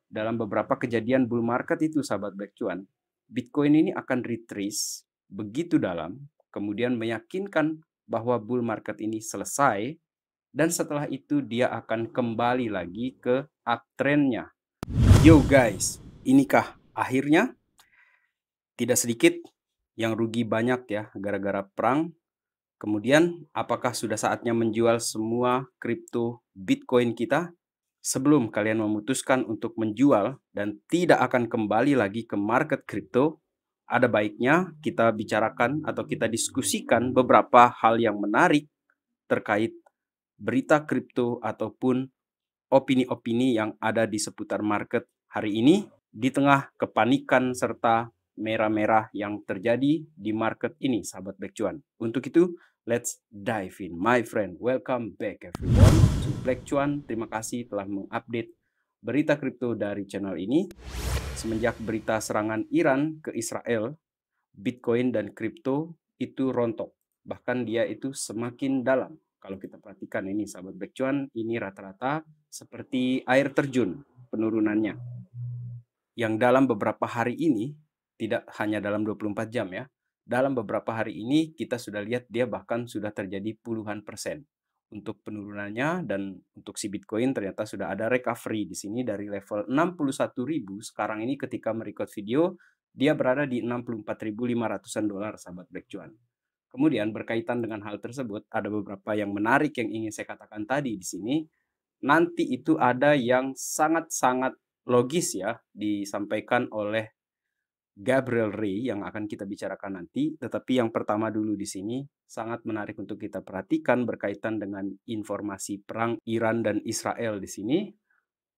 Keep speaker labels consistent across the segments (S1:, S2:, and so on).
S1: dalam beberapa kejadian bull market itu, sahabat Black Cuan, Bitcoin ini akan retrace begitu dalam, kemudian meyakinkan bahwa bull market ini selesai, dan setelah itu dia akan kembali lagi ke uptrend-nya. Yo guys, inikah akhirnya? Tidak sedikit yang rugi banyak ya gara-gara perang. Kemudian, apakah sudah saatnya menjual semua kripto Bitcoin kita? Sebelum kalian memutuskan untuk menjual dan tidak akan kembali lagi ke market kripto, ada baiknya kita bicarakan atau kita diskusikan beberapa hal yang menarik terkait berita kripto ataupun opini-opini yang ada di seputar market hari ini di tengah kepanikan serta merah-merah yang terjadi di market ini, sahabat Black Cuan. Untuk itu, let's dive in, my friend. Welcome back everyone to Black Cuan. Terima kasih telah mengupdate berita kripto dari channel ini. Semenjak berita serangan Iran ke Israel, Bitcoin dan kripto itu rontok. Bahkan dia itu semakin dalam. Kalau kita perhatikan ini, sahabat Black Cuan, ini rata-rata seperti air terjun penurunannya. Yang dalam beberapa hari ini, tidak hanya dalam 24 jam ya, dalam beberapa hari ini kita sudah lihat dia bahkan sudah terjadi puluhan persen untuk penurunannya, dan untuk si Bitcoin ternyata sudah ada recovery di sini dari level 61.000. Sekarang ini ketika merecord video dia berada di 64.500-an dolar, sahabat Black Cuan. Kemudian berkaitan dengan hal tersebut ada beberapa yang menarik yang ingin saya katakan tadi di sini. Nanti itu ada yang sangat-sangat logis ya disampaikan oleh Gabriel Ray yang akan kita bicarakan nanti. Tetapi yang pertama dulu di sini sangat menarik untuk kita perhatikan berkaitan dengan informasi perang Iran dan Israel di sini.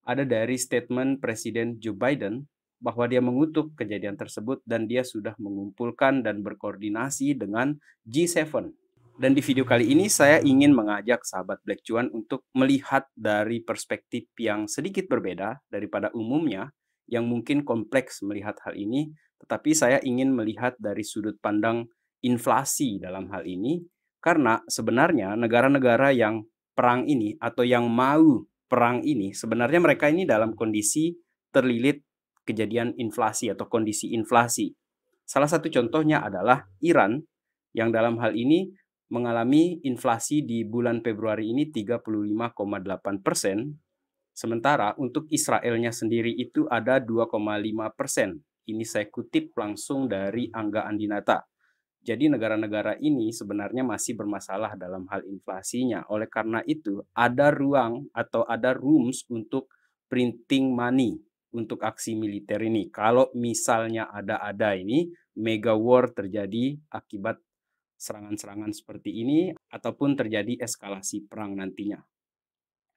S1: Ada dari statement Presiden Joe Biden bahwa dia mengutuk kejadian tersebut dan dia sudah mengumpulkan dan berkoordinasi dengan G7. Dan di video kali ini saya ingin mengajak sahabat Black Cuan untuk melihat dari perspektif yang sedikit berbeda daripada umumnya, yang mungkin kompleks melihat hal ini, tetapi saya ingin melihat dari sudut pandang inflasi dalam hal ini, karena sebenarnya negara-negara yang perang ini atau yang mau perang ini, sebenarnya mereka ini dalam kondisi terlilit kejadian inflasi atau kondisi inflasi. Salah satu contohnya adalah Iran, yang dalam hal ini mengalami inflasi di bulan Februari ini 35,8%, sementara untuk Israelnya sendiri itu ada 2,5%. Ini saya kutip langsung dari Angga Andinata. Jadi negara-negara ini sebenarnya masih bermasalah dalam hal inflasinya. Oleh karena itu, ada ruang atau ada rooms untuk printing money untuk aksi militer ini. Kalau misalnya ada ini mega war terjadi akibat serangan-serangan seperti ini ataupun terjadi eskalasi perang nantinya.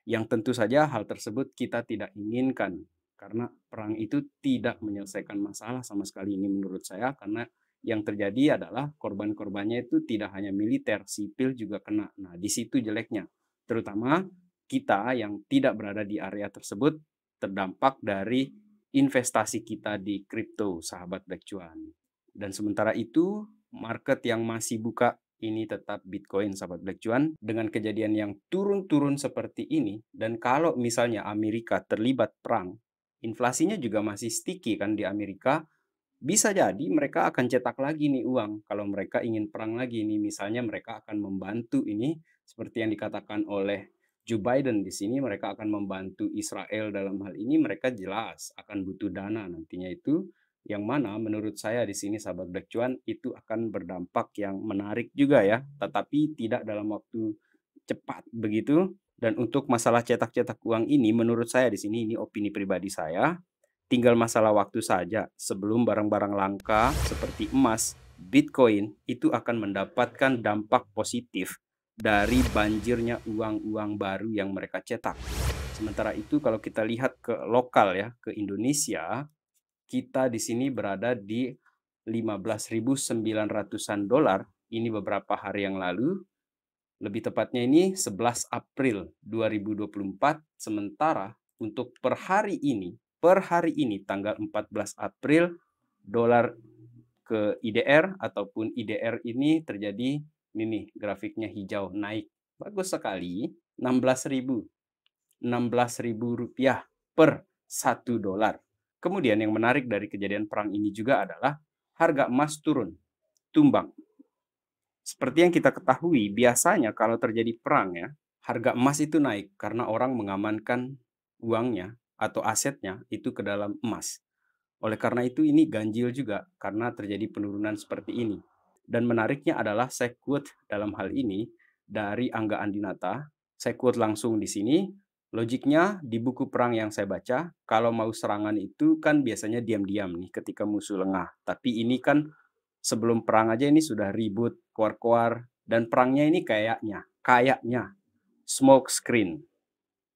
S1: Yang tentu saja hal tersebut kita tidak inginkan, karena perang itu tidak menyelesaikan masalah sama sekali ini menurut saya, karena yang terjadi adalah korban-korbannya itu tidak hanya militer, sipil juga kena. Nah, di situ jeleknya. Terutama kita yang tidak berada di area tersebut terdampak dari investasi kita di kripto, sahabat Black Cuan. Dan sementara itu, market yang masih buka ini tetap Bitcoin, sahabat Black Cuan, dengan kejadian yang turun-turun seperti ini. Dan kalau misalnya Amerika terlibat perang, inflasinya juga masih sticky kan di Amerika. Bisa jadi mereka akan cetak lagi nih uang kalau mereka ingin perang lagi nih. Misalnya mereka akan membantu ini seperti yang dikatakan oleh Joe Biden di sini, mereka akan membantu Israel dalam hal ini. Mereka jelas akan butuh dana nantinya itu, yang mana menurut saya di sini sahabat Black Cuan itu akan berdampak yang menarik juga ya, tetapi tidak dalam waktu cepat begitu. Dan untuk masalah cetak-cetak uang ini menurut saya di sini, ini opini pribadi saya, tinggal masalah waktu saja sebelum barang-barang langka seperti emas, Bitcoin itu akan mendapatkan dampak positif dari banjirnya uang-uang baru yang mereka cetak. Sementara itu kalau kita lihat ke lokal ya, ke Indonesia, kita di sini berada di 15.900-an dolar. Ini beberapa hari yang lalu. Lebih tepatnya ini 11 April 2024. Sementara untuk per hari ini tanggal 14 April, dolar ke IDR ataupun IDR ini terjadi, ini nih grafiknya hijau naik. Bagus sekali, 16.000 rupiah per $1. Kemudian yang menarik dari kejadian perang ini juga adalah harga emas turun, tumbang. Seperti yang kita ketahui, biasanya kalau terjadi perang ya, harga emas itu naik karena orang mengamankan uangnya atau asetnya itu ke dalam emas. Oleh karena itu ini ganjil juga karena terjadi penurunan seperti ini. Dan menariknya adalah saya quote dalam hal ini dari Angga Andinata. Saya quote langsung di sini. Logiknya di buku perang yang saya baca, kalau mau serangan itu kan biasanya diam-diam nih ketika musuh lengah. Tapi ini kan sebelum perang aja ini sudah ribut, keluar-keluar. Dan perangnya ini kayaknya smoke screen.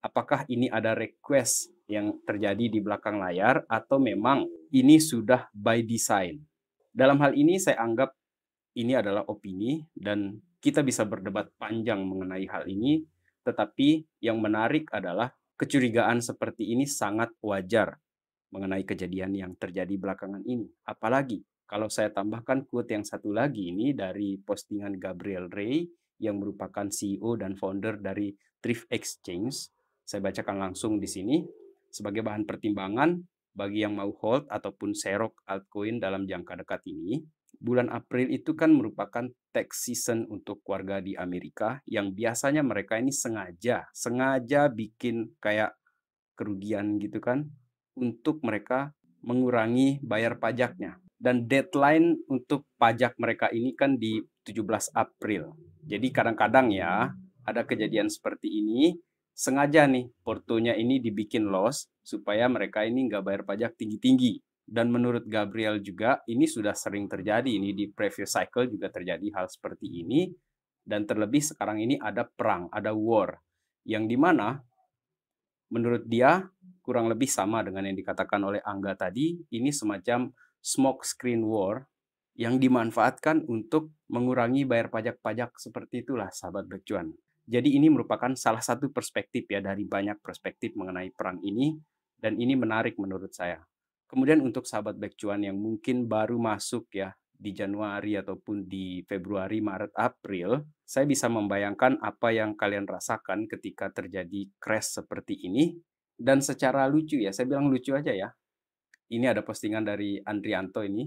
S1: Apakah ini ada request yang terjadi di belakang layar atau memang ini sudah by design? Dalam hal ini saya anggap ini adalah opini dan kita bisa berdebat panjang mengenai hal ini, tetapi yang menarik adalah kecurigaan seperti ini sangat wajar mengenai kejadian yang terjadi belakangan ini. Apalagi kalau saya tambahkan quote yang satu lagi ini dari postingan Gabriel Ray yang merupakan CEO dan founder dari Thrift Exchange. Saya bacakan langsung di sini sebagai bahan pertimbangan bagi yang mau hold ataupun serok altcoin dalam jangka dekat ini. Bulan April itu kan merupakan tax season untuk warga di Amerika yang biasanya mereka ini sengaja bikin kayak kerugian gitu kan untuk mereka mengurangi bayar pajaknya. Dan deadline untuk pajak mereka ini kan di 17 April. Jadi kadang-kadang ya ada kejadian seperti ini, sengaja nih portonya ini dibikin loss supaya mereka ini nggak bayar pajak tinggi-tinggi. Dan menurut Gabriel juga ini sudah sering terjadi, ini di previous cycle juga terjadi hal seperti ini. Dan terlebih sekarang ini ada perang, ada war. Yang dimana menurut dia kurang lebih sama dengan yang dikatakan oleh Angga tadi, ini semacam smoke screen war yang dimanfaatkan untuk mengurangi bayar pajak-pajak seperti itulah sahabat Bercuan. Jadi ini merupakan salah satu perspektif ya dari banyak perspektif mengenai perang ini dan ini menarik menurut saya. Kemudian untuk sahabat Bercuan yang mungkin baru masuk ya di Januari ataupun di Februari, Maret, April, saya bisa membayangkan apa yang kalian rasakan ketika terjadi crash seperti ini. Dan secara lucu ya, saya bilang lucu aja ya. Ini ada postingan dari Andrianto ini.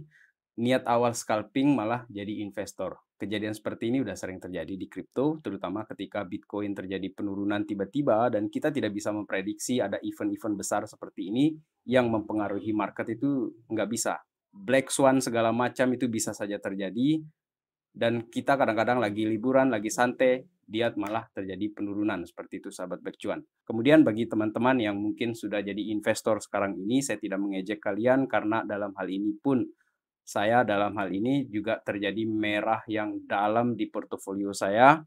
S1: Niat awal scalping malah jadi investor. Kejadian seperti ini udah sering terjadi di kripto, terutama ketika Bitcoin terjadi penurunan tiba-tiba dan kita tidak bisa memprediksi ada event-event besar seperti ini yang mempengaruhi market itu nggak bisa. Black Swan segala macam itu bisa saja terjadi dan kita kadang-kadang lagi liburan, lagi santai, dia malah terjadi penurunan seperti itu sahabat Bercuan. Kemudian bagi teman-teman yang mungkin sudah jadi investor sekarang ini, saya tidak mengejek kalian karena dalam hal ini pun saya dalam hal ini juga terjadi merah yang dalam di portofolio saya,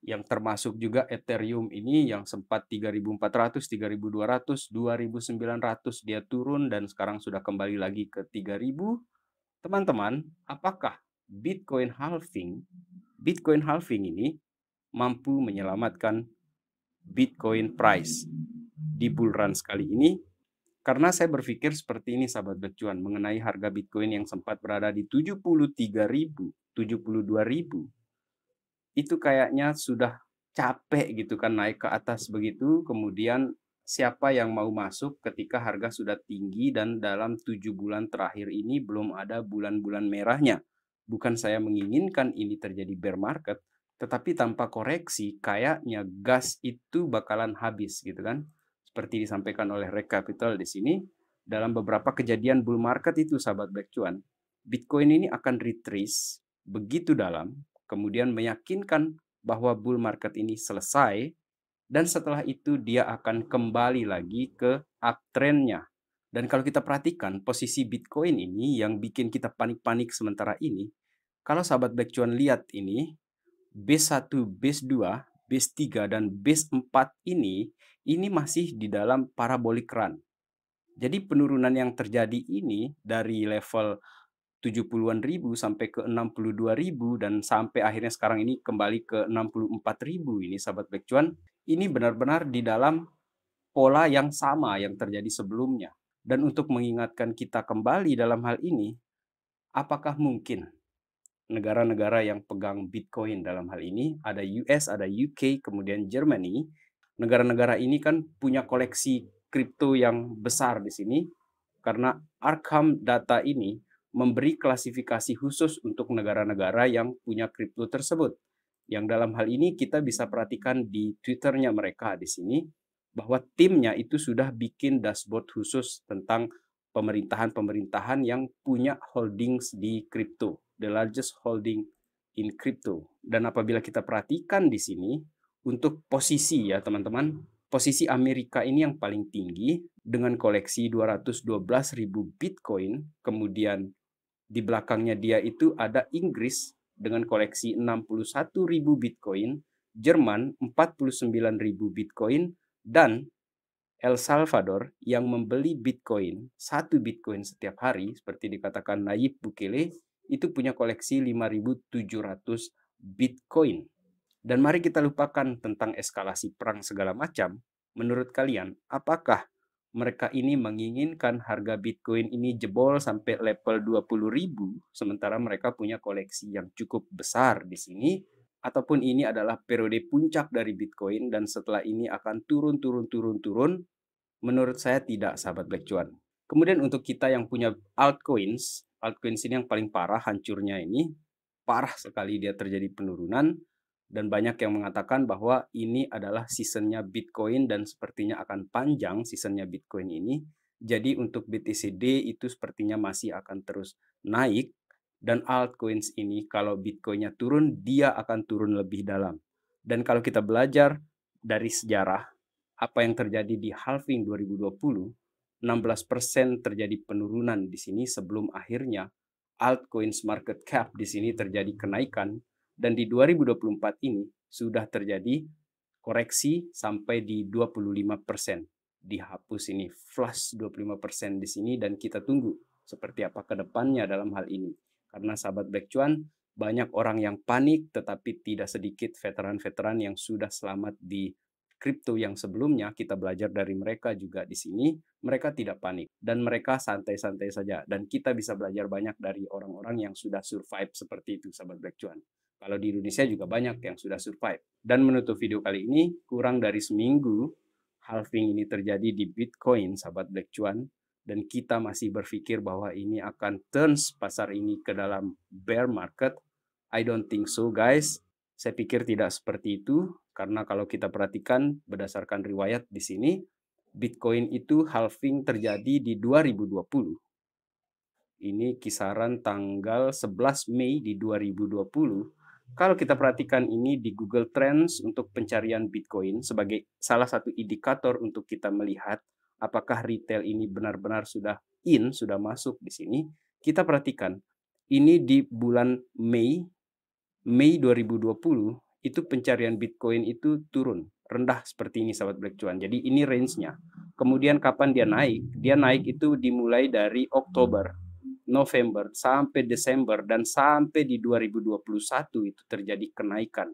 S1: yang termasuk juga Ethereum ini yang sempat 3.400, 3.200, 2.900 dia turun dan sekarang sudah kembali lagi ke 3.000. Teman-teman, apakah Bitcoin halving ini mampu menyelamatkan Bitcoin price di bull run sekali ini? Karena saya berpikir seperti ini sahabat Bercuan mengenai harga Bitcoin yang sempat berada di 73.000, 72.000. Itu kayaknya sudah capek gitu kan naik ke atas begitu, kemudian siapa yang mau masuk ketika harga sudah tinggi dan dalam 7 bulan terakhir ini belum ada bulan-bulan merahnya. Bukan saya menginginkan ini terjadi bear market, tetapi tanpa koreksi kayaknya gas itu bakalan habis gitu kan. Seperti disampaikan oleh Rek Capital di sini, dalam beberapa kejadian bull market itu sahabat Bercuan, Bitcoin ini akan retrace begitu dalam, kemudian meyakinkan bahwa bull market ini selesai, dan setelah itu dia akan kembali lagi ke uptrend-nya. Dan kalau kita perhatikan posisi Bitcoin ini yang bikin kita panik-panik sementara ini, kalau sahabat Bercuan lihat ini, base 1, base 2, base 3, dan base 4 ini masih di dalam parabolic run. Jadi penurunan yang terjadi ini dari level 70-an ribu sampai ke 62 ribu dan sampai akhirnya sekarang ini kembali ke 64 ribu ini sahabat Backcuan, ini benar-benar di dalam pola yang sama yang terjadi sebelumnya. Dan untuk mengingatkan kita kembali dalam hal ini, apakah mungkin negara-negara yang pegang Bitcoin dalam hal ini, ada US, ada UK, kemudian Germany, negara-negara ini kan punya koleksi kripto yang besar di sini karena Arkham Data ini memberi klasifikasi khusus untuk negara-negara yang punya kripto tersebut. Yang dalam hal ini kita bisa perhatikan di Twitternya mereka di sini bahwa timnya itu sudah bikin dashboard khusus tentang pemerintahan-pemerintahan yang punya holdings di kripto, the largest holding in crypto. Dan apabila kita perhatikan di sini, untuk posisi ya teman-teman, posisi Amerika ini yang paling tinggi dengan koleksi 212.000 Bitcoin, kemudian di belakangnya dia itu ada Inggris dengan koleksi 61.000 Bitcoin, Jerman 49.000 Bitcoin, dan El Salvador yang membeli Bitcoin, 1 Bitcoin setiap hari, seperti dikatakan Nayib Bukele, itu punya koleksi 5.700 Bitcoin. Dan mari kita lupakan tentang eskalasi perang segala macam. Menurut kalian, apakah mereka ini menginginkan harga Bitcoin ini jebol sampai level 20.000, sementara mereka punya koleksi yang cukup besar di sini, ataupun ini adalah periode puncak dari Bitcoin dan setelah ini akan turun? Menurut saya tidak, sahabat Black Cuan. Kemudian untuk kita yang punya altcoins ini yang paling parah hancurnya ini, parah sekali dia terjadi penurunan, dan banyak yang mengatakan bahwa ini adalah seasonnya Bitcoin dan sepertinya akan panjang seasonnya Bitcoin ini. Jadi untuk BTCD itu sepertinya masih akan terus naik, dan altcoins ini kalau Bitcoinnya turun, dia akan turun lebih dalam. Dan kalau kita belajar dari sejarah, apa yang terjadi di halving 2020, 16% terjadi penurunan di sini sebelum akhirnya altcoins market cap di sini terjadi kenaikan, dan di 2024 ini sudah terjadi koreksi sampai di 25%. Dihapus ini flash 25% di sini, dan kita tunggu seperti apa ke depannya dalam hal ini. Karena sahabat Black Cuan, banyak orang yang panik, tetapi tidak sedikit veteran-veteran yang sudah selamat di kripto yang sebelumnya. Kita belajar dari mereka juga di sini. Mereka tidak panik dan mereka santai-santai saja. Dan kita bisa belajar banyak dari orang-orang yang sudah survive seperti itu, sahabat Black Cuan. Kalau di Indonesia juga banyak yang sudah survive. Dan menutup video kali ini, kurang dari seminggu halving ini terjadi di Bitcoin, sahabat Black Cuan. Dan kita masih berpikir bahwa ini akan turns pasar ini ke dalam bear market. I don't think so, guys. Saya pikir tidak seperti itu, karena kalau kita perhatikan berdasarkan riwayat di sini, Bitcoin itu halving terjadi di 2020. Ini kisaran tanggal 11 Mei di 2020. Kalau kita perhatikan ini di Google Trends untuk pencarian Bitcoin sebagai salah satu indikator untuk kita melihat apakah retail ini benar-benar sudah masuk di sini. Kita perhatikan, ini di bulan Mei 2020, itu pencarian Bitcoin itu turun, rendah seperti ini, sahabat Black Cuan. Jadi ini range-nya. Kemudian kapan dia naik? Dia naik itu dimulai dari Oktober, November, sampai Desember, dan sampai di 2021 itu terjadi kenaikan.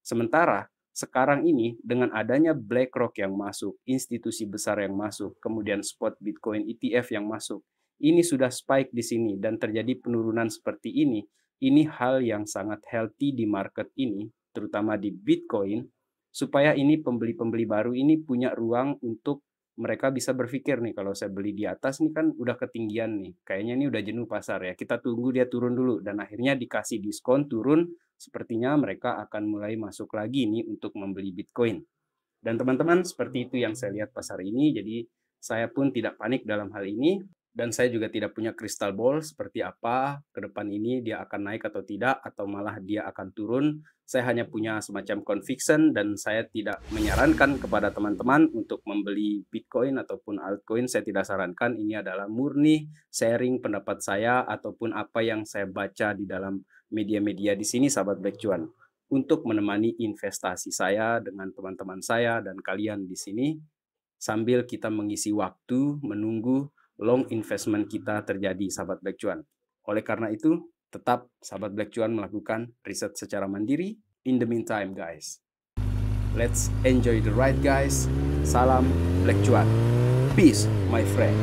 S1: Sementara sekarang ini dengan adanya BlackRock yang masuk, institusi besar yang masuk, kemudian spot Bitcoin ETF yang masuk, ini sudah spike di sini dan terjadi penurunan seperti ini. Ini hal yang sangat healthy di market ini, terutama di Bitcoin, supaya ini pembeli-pembeli baru ini punya ruang untuk mereka bisa berpikir nih, kalau saya beli di atas nih kan udah ketinggian nih, kayaknya ini udah jenuh pasar ya, kita tunggu dia turun dulu, dan akhirnya dikasih diskon turun, sepertinya mereka akan mulai masuk lagi nih untuk membeli Bitcoin. Dan teman-teman, seperti itu yang saya lihat pasar ini, jadi saya pun tidak panik dalam hal ini. Dan saya juga tidak punya crystal ball seperti apa ke depan ini dia akan naik atau tidak, atau malah dia akan turun. Saya hanya punya semacam conviction dan saya tidak menyarankan kepada teman-teman untuk membeli Bitcoin ataupun altcoin. Saya tidak sarankan, ini adalah murni sharing pendapat saya ataupun apa yang saya baca di dalam media-media di sini, sahabat Black Cuan, untuk menemani investasi saya dengan teman-teman saya dan kalian di sini sambil kita mengisi waktu menunggu long investment kita terjadi, sahabat Black Cuan. Oleh karena itu, tetap sahabat Black Cuan melakukan riset secara mandiri. In the meantime, guys, let's enjoy the ride, guys. Salam Black Cuan. Peace, my friend.